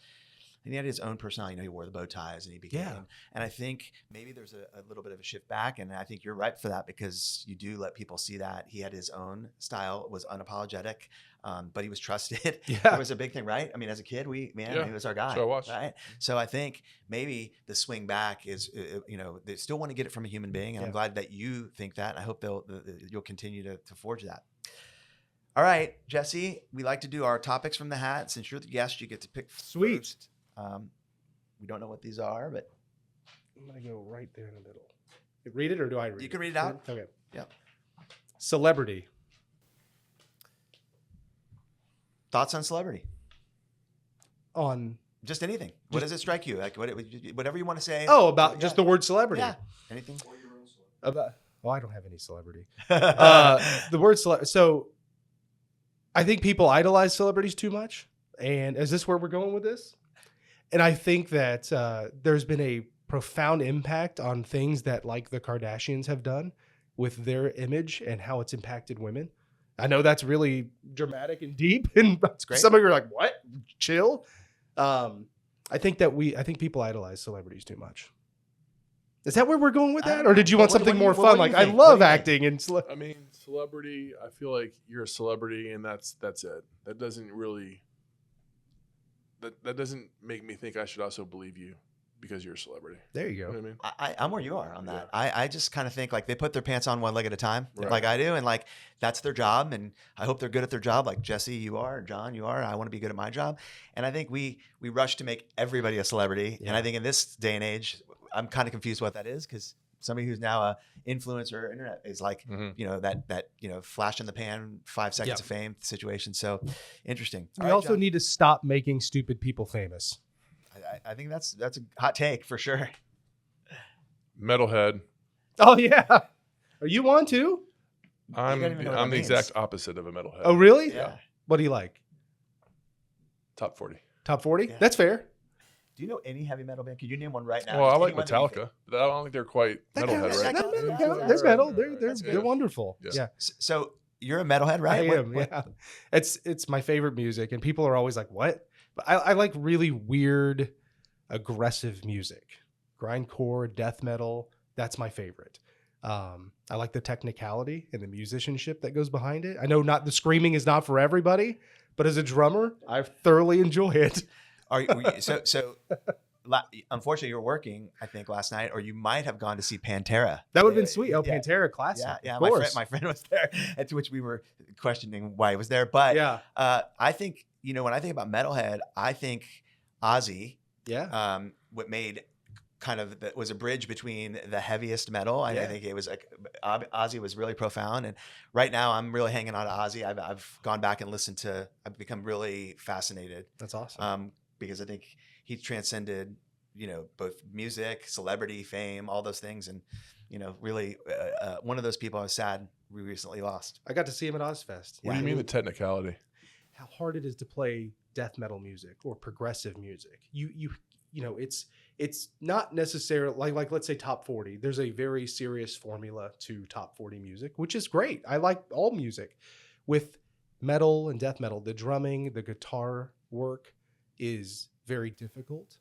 Speaker 2: And he had his own personality. He wore the bow ties and he became.
Speaker 3: Yeah.
Speaker 2: And I think maybe there's a little bit of a shift back. And I think you're right for that because you do let people see that. He had his own style, was unapologetic, but he was trusted.
Speaker 3: Yeah.
Speaker 2: It was a big thing, right? I mean, as a kid, he was our guy.
Speaker 1: So I watched.
Speaker 2: Right. So I think maybe the swing back is, they still want to get it from a human being. And I'm glad that you think that. And I hope you'll continue to forge that. All right, Jesse, we like to do our topics from the hat. Since you're the guest, you get to pick
Speaker 3: Sweet.
Speaker 2: first. We don't know what these are, but
Speaker 3: I'm going to go right there in the middle. Read it or do I read it?
Speaker 2: you can read it out.
Speaker 3: Okay.
Speaker 2: Yep.
Speaker 3: Celebrity.
Speaker 2: Thoughts on celebrity?
Speaker 3: On
Speaker 2: Just anything. What does it strike you? Like whatever you want to say.
Speaker 3: about just the word celebrity.
Speaker 2: Yeah. Anything?
Speaker 3: About, I don't have any celebrity. The word so I think people idolize celebrities too much. And is this where we're going with this? And I think that there's been a profound impact on things that like the Kardashians have done with their image and how it's impacted women. I know that's really dramatic and deep, and
Speaker 2: great.
Speaker 3: some of you are like, "What? Chill." I think people idolize celebrities too much. Is that where we're going with that, or did you want something more fun? Like, I love acting and.
Speaker 1: I mean, celebrity. I feel like you're a celebrity, and that's it. That doesn't really. That doesn't make me think I should also believe you because you're a celebrity.
Speaker 3: There you
Speaker 1: You
Speaker 3: go.
Speaker 1: know what I mean?
Speaker 2: I'm where you are on that.
Speaker 1: Yeah.
Speaker 2: I just kind of think like they put their pants on one leg at a time,
Speaker 1: Right.
Speaker 2: like I do, and like that's their job, and I hope they're good at their job. Like Jesse, you are, John, you are. I want to be good at my job, and I think we rush to make everybody a celebrity, and I think in this day and age, I'm kind of confused what that is because somebody who's now a influencer or internet is like that flash in the pan 5 seconds of fame situation. So interesting.
Speaker 3: We
Speaker 2: All right,
Speaker 3: also
Speaker 2: John.
Speaker 3: need to stop making stupid people famous.
Speaker 2: I think that's a hot take for sure.
Speaker 1: Metalhead.
Speaker 3: Oh yeah, are you one too?
Speaker 1: I'm
Speaker 2: don't even know what that
Speaker 1: the
Speaker 2: means.
Speaker 1: exact opposite of a metalhead.
Speaker 3: Oh really?
Speaker 2: Yeah.
Speaker 3: What do you like?
Speaker 1: Top 40.
Speaker 3: Top 40?
Speaker 2: Yeah.
Speaker 3: That's fair.
Speaker 2: Do you know any heavy metal band? Could you name one right now?
Speaker 1: Well, I
Speaker 2: Just
Speaker 1: like
Speaker 2: anyone that you think-
Speaker 1: Metallica, but I don't think they're quite
Speaker 3: That
Speaker 1: metalhead,
Speaker 3: counts.
Speaker 1: right?
Speaker 2: That
Speaker 3: That
Speaker 2: counts.
Speaker 3: counts.
Speaker 2: Yeah.
Speaker 3: There's metal.
Speaker 2: That's
Speaker 3: They're
Speaker 2: good.
Speaker 3: wonderful.
Speaker 1: Yeah.
Speaker 3: Yeah.
Speaker 2: So you're a metalhead, right?
Speaker 3: I am. Yeah. It's my favorite music, and people are always like, "What?" But I like really weird, aggressive music, grindcore, death metal. That's my favorite. I like the technicality and the musicianship that goes behind it. I know not the screaming is not for everybody, but as a drummer, I thoroughly enjoy it.
Speaker 2: Unfortunately, you were working, I think, last night, or you might have gone to see Pantera.
Speaker 3: That would have been sweet. Oh,
Speaker 2: Yeah.
Speaker 3: Pantera classic.
Speaker 2: Yeah.
Speaker 3: Of course.
Speaker 2: My friend was there, to which we were questioning why he was there. But
Speaker 3: Yeah.
Speaker 2: I think, when I think about metalhead, I think Ozzy,
Speaker 3: Yeah.
Speaker 2: what made kind of was a bridge between the heaviest metal. I think it was like Ozzy was really profound. And right now I'm really hanging on to Ozzy. I've gone back and listened to, I've become really fascinated.
Speaker 3: That's awesome.
Speaker 2: Because I think he transcended, both music, celebrity, fame, all those things. And, really one of those people I was sad we recently lost.
Speaker 3: I got to see him at Ozfest.
Speaker 1: What do you mean the technicality?
Speaker 3: How hard it is to play death metal music or progressive music. It's not necessarily like let's say top 40. There's a very serious formula to top 40 music, which is great. I like all music. With metal and death metal, the drumming, the guitar work is very difficult.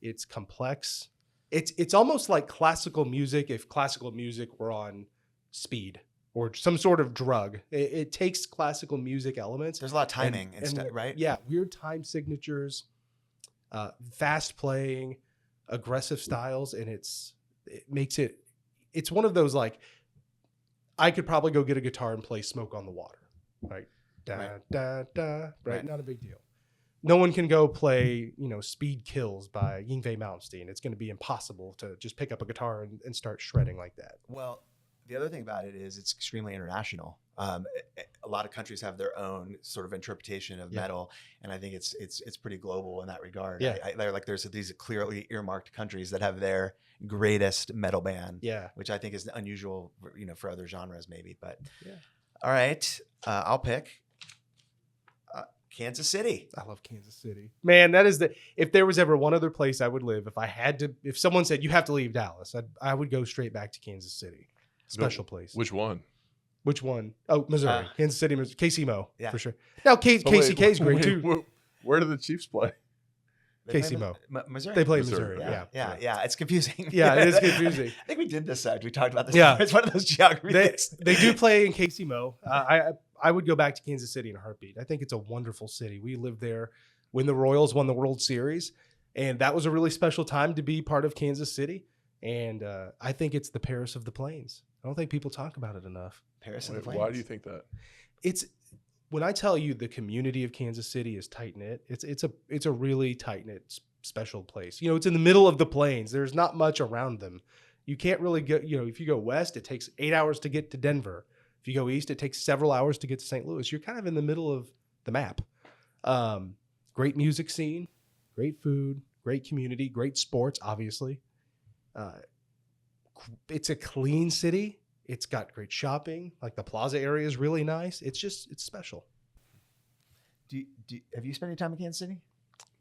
Speaker 3: It's complex. It's almost like classical music if classical music were on speed or some sort of drug. It takes classical music elements.
Speaker 2: There's a lot of timing and stuff, right?
Speaker 3: Yeah, weird time signatures, fast playing, aggressive styles, and it's one of those, like, I could probably go get a guitar and play Smoke on the Water, right? Right? Not a big deal. No one can go play, Speed Kills by Yngwie Malmsteen. It's going to be impossible to just pick up a guitar and start shredding like that.
Speaker 2: Well, the other thing about it is it's extremely international. A lot of countries have their own sort of interpretation of metal, and I think it's pretty global in that regard.
Speaker 3: Yeah.
Speaker 2: There's these clearly earmarked countries that have their greatest metal band, which I think is unusual, for other genres maybe. But all right, I'll pick Kansas City.
Speaker 3: I love Kansas City. Man, that is if there was ever one other place I would live, if someone said you have to leave Dallas, I would go straight back to Kansas City. Special place.
Speaker 1: Which one?
Speaker 3: Which one? Oh, Missouri. Kansas City, Missouri. KC-Mo, for sure. Now, KCK is great too.
Speaker 1: Where do the Chiefs play?
Speaker 3: KC-Mo.
Speaker 2: Missouri.
Speaker 3: They play Missouri.
Speaker 2: Yeah. It's confusing.
Speaker 3: Yeah, it is confusing.
Speaker 2: I think we did this. We talked about this.
Speaker 3: Yeah.
Speaker 2: It's one of those geography things.
Speaker 3: They do play in KC-Mo. I would go back to Kansas City in a heartbeat. I think it's a wonderful city. We lived there when the Royals won the World Series, and that was a really special time to be part of Kansas City. And I think it's the Paris of the Plains. I don't think people talk about it enough.
Speaker 2: Paris of the Plains.
Speaker 1: Why do you think that?
Speaker 3: It's when I tell you the community of Kansas City is tight knit. It's a really tight knit special place. It's in the middle of the plains. There's not much around them. You can't really go. If you go west, it takes 8 hours to get to Denver. If you go east, it takes several hours to get to St. Louis. You're kind of in the middle of the map. Great music scene, great food, great community, great sports, obviously. It's a clean city. It's got great shopping. Like the plaza area is really nice. It's special.
Speaker 2: Have you spent any time in Kansas City?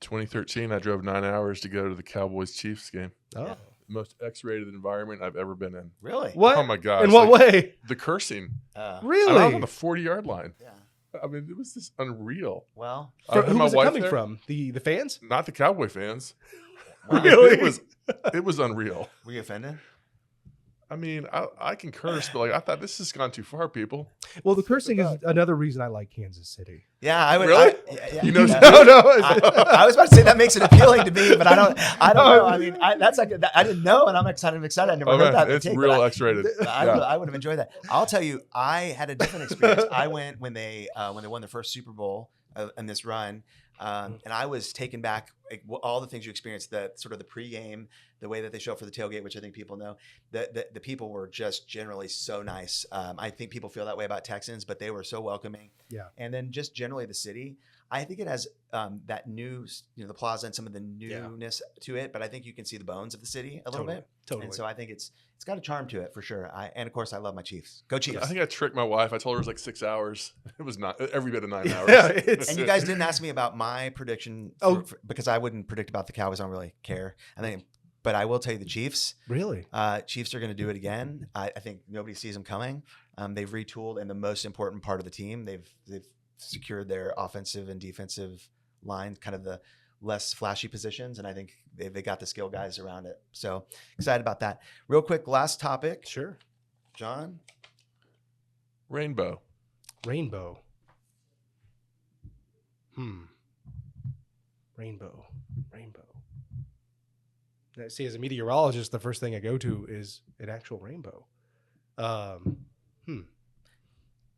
Speaker 1: 2013, I drove 9 hours to go to the Cowboys-Chiefs game.
Speaker 3: Oh.
Speaker 2: Yeah.
Speaker 1: The most X-rated environment I've ever been in.
Speaker 2: Really?
Speaker 3: What?
Speaker 1: Oh my gosh.
Speaker 3: In what way?
Speaker 1: The cursing.
Speaker 3: Really?
Speaker 1: I was on the 40-yard line.
Speaker 2: Yeah.
Speaker 1: I mean, it was just unreal.
Speaker 2: Well,
Speaker 3: Who
Speaker 1: my
Speaker 3: was it
Speaker 1: wife
Speaker 3: coming
Speaker 1: there?
Speaker 3: from? The fans?
Speaker 1: Not the Cowboy fans.
Speaker 3: Really?
Speaker 1: It was unreal.
Speaker 2: were you offended?
Speaker 1: I mean, I can curse, but I thought this has gone too far, people.
Speaker 3: Well, the cursing is another reason I like Kansas City.
Speaker 2: Yeah, I would.
Speaker 1: Really?
Speaker 2: Yeah.
Speaker 1: You know,
Speaker 3: No.
Speaker 2: I was about to say that makes it appealing to me, but I don't know. I mean, that's like I didn't know, and I'm excited. I never heard that.
Speaker 1: It's real X-rated.
Speaker 2: I would have enjoyed that. I'll tell you, I had a different experience. I went when they won their first Super Bowl in this run. And I was taken back, all the things you experienced, the sort of the pregame, the way that they show up for the tailgate, which I think people know. The people were just generally so nice. I think people feel that way about Texans, but they were so welcoming.
Speaker 3: Yeah.
Speaker 2: And then just generally the city, I think it has that new, the plaza and some of the newness to it, but I think you can see the bones of the city a little bit.
Speaker 3: Totally.
Speaker 2: And so I think it's got a charm to it for sure. And of course, I love my Chiefs. Go Chiefs.
Speaker 1: I think I tricked my wife. I told her it was like 6 hours. It was not every bit of 9 hours.
Speaker 3: Yeah,
Speaker 2: and you guys didn't ask me about my prediction because I wouldn't predict about the Cowboys. I don't really care. But I will tell you the Chiefs.
Speaker 3: Really?
Speaker 2: Chiefs are going to do it again. I think nobody sees them coming. They've retooled, and the most important part of the team, they've secured their offensive and defensive line, kind of the less flashy positions, and I think they got the skill guys around it. So excited about that. Real quick, last topic.
Speaker 3: Sure.
Speaker 2: John?
Speaker 1: Rainbow.
Speaker 3: Rainbow. Rainbow. Now, see, as a meteorologist, the first thing I go to is an actual rainbow.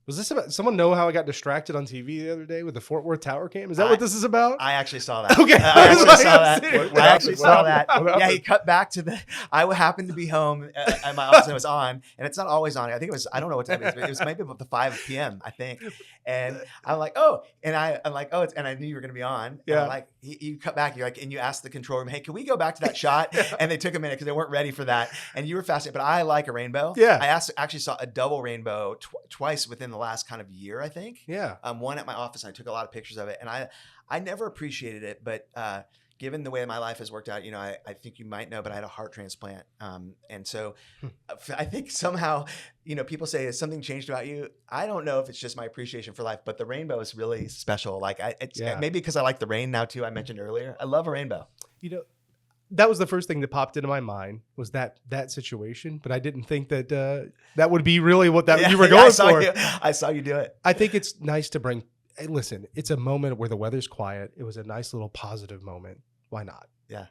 Speaker 3: Was this about someone know how I got distracted on TV the other day with the Fort Worth Tower cam? Is that what this is about?
Speaker 2: I actually saw that.
Speaker 3: Okay.
Speaker 2: I actually saw that.
Speaker 1: What
Speaker 2: I actually
Speaker 1: happened?
Speaker 2: saw
Speaker 1: What
Speaker 2: that.
Speaker 1: happened? What
Speaker 2: Yeah, he
Speaker 1: happened?
Speaker 2: cut back to the. I happened to be home at my office and it was on, and it's not always on. I think it was. I don't know what time it is, but it was maybe about the 5 p.m. I think. And I'm like, oh, and I'm like, oh, and I knew you were gonna be on. And
Speaker 3: Yeah.
Speaker 2: I'm like, you cut back. You're like, and you asked the control room, hey, can we go back to that shot? And they took a minute because they weren't ready for that. And you were fascinated, but I like a rainbow.
Speaker 3: Yeah.
Speaker 2: I actually saw a double rainbow twice within the last kind of year, I think.
Speaker 3: Yeah.
Speaker 2: One at my office, and I took a lot of pictures of it, and I never appreciated it, but given the way my life has worked out, I think you might know, but I had a heart transplant, and so I think somehow, people say, has something changed about you? I don't know if it's just my appreciation for life, but the rainbow is really special. Like maybe because I like the rain now too. I mentioned earlier, I love a rainbow.
Speaker 3: That was the first thing that popped into my mind was that situation, but I didn't think that that would be really what you were going for.
Speaker 2: I saw you do it.
Speaker 3: I think it's nice to bring. Hey, listen, it's a moment where the weather's quiet. It was a nice little positive moment. Why not?
Speaker 2: Yeah.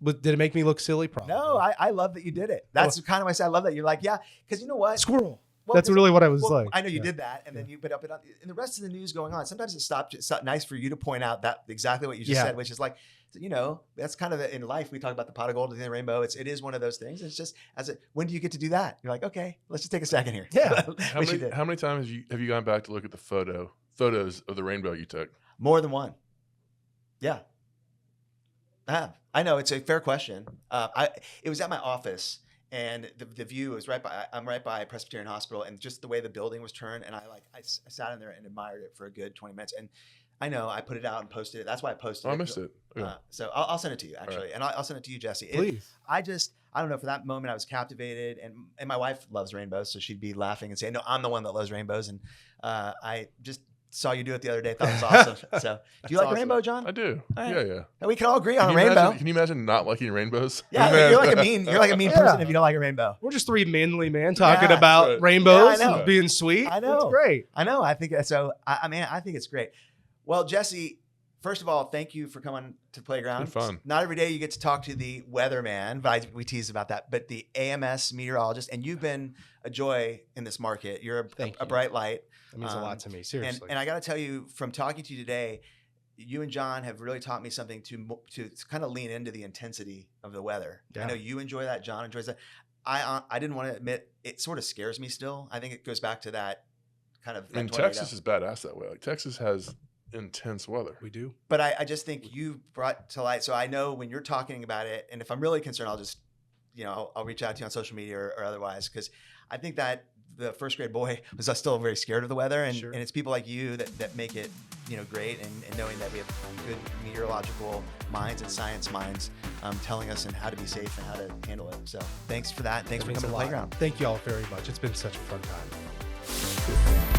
Speaker 3: But did it make me look silly? Probably.
Speaker 2: No, I love that you did it. That's kind of why I say I love that. You're like, yeah, because you know what?
Speaker 3: Squirrel.
Speaker 2: Well,
Speaker 3: That's really what I was
Speaker 2: well,
Speaker 3: like.
Speaker 2: I know you did that, and then you put up it on, and the rest of the news going on. Sometimes it's nice for you to point out that exactly what you just said, which is like, that's kind of in life. We talk about the pot of gold and the rainbow. It is one of those things. It's just when do you get to do that? You're like, okay, let's just take a second here.
Speaker 3: Yeah.
Speaker 1: How many times have you gone back to look at the photos of the rainbow you took?
Speaker 2: More than one. Yeah. I know it's a fair question. It was at my office. And the view was I'm right by Presbyterian Hospital, and just the way the building was turned, and I sat in there and admired it for a good 20 minutes. And I know I put it out and posted it. That's why I posted it.
Speaker 1: I missed it. Yeah.
Speaker 2: So I'll send it to you actually, and I'll send it to you, Jesse.
Speaker 3: Please.
Speaker 2: I don't know. For that moment, I was captivated, and my wife loves rainbows, so she'd be laughing and saying, "No, I'm the one that loves rainbows." And I just saw you do it the other day. Thought it was awesome. So, do you like a rainbow, John?
Speaker 1: I do.
Speaker 2: All right.
Speaker 1: Yeah.
Speaker 2: And we can all agree on a rainbow.
Speaker 1: Can you imagine not liking rainbows?
Speaker 2: Yeah, you're like a mean person if you don't like a rainbow.
Speaker 3: We're just three manly men talking
Speaker 2: Yeah.
Speaker 3: about
Speaker 1: Right.
Speaker 3: rainbows
Speaker 2: Yeah, I know.
Speaker 3: and being sweet.
Speaker 2: I know.
Speaker 3: It's great.
Speaker 2: I know. I think so. I think it's great. Well, Jesse, first of all, thank you for coming to the playground.
Speaker 1: It's been fun.
Speaker 2: Not every day you get to talk to the weatherman, but we tease about that. But the AMS meteorologist, and you've been a joy in this market. You're
Speaker 3: Thank
Speaker 2: a
Speaker 3: you.
Speaker 2: bright light.
Speaker 3: That means a lot to me. Seriously.
Speaker 2: And I got to tell you, from talking to you today, you and John have really taught me something to kind of lean into the intensity of the weather.
Speaker 3: Yeah.
Speaker 2: I know you enjoy that. John enjoys that. I didn't want to admit it sort of scares me still. I think it goes back to that kind of.
Speaker 1: I mean, Texas is badass that way. Like Texas has intense weather.
Speaker 3: we do.
Speaker 2: But I just think you brought to light. So I know when you're talking about it, and if I'm really concerned, I'll just, I'll reach out to you on social media or otherwise, because I think that the first grade boy was still very scared of the weather, and,
Speaker 3: Sure.
Speaker 2: and it's people like you that make it, great, and knowing that we have good meteorological minds and science minds telling us and how to be safe and how to handle it. So thanks for that. Thanks
Speaker 3: That
Speaker 2: for
Speaker 3: means
Speaker 2: coming to
Speaker 3: a
Speaker 2: the
Speaker 3: lot.
Speaker 2: playground.
Speaker 3: Thank you all very much. It's been such a fun time.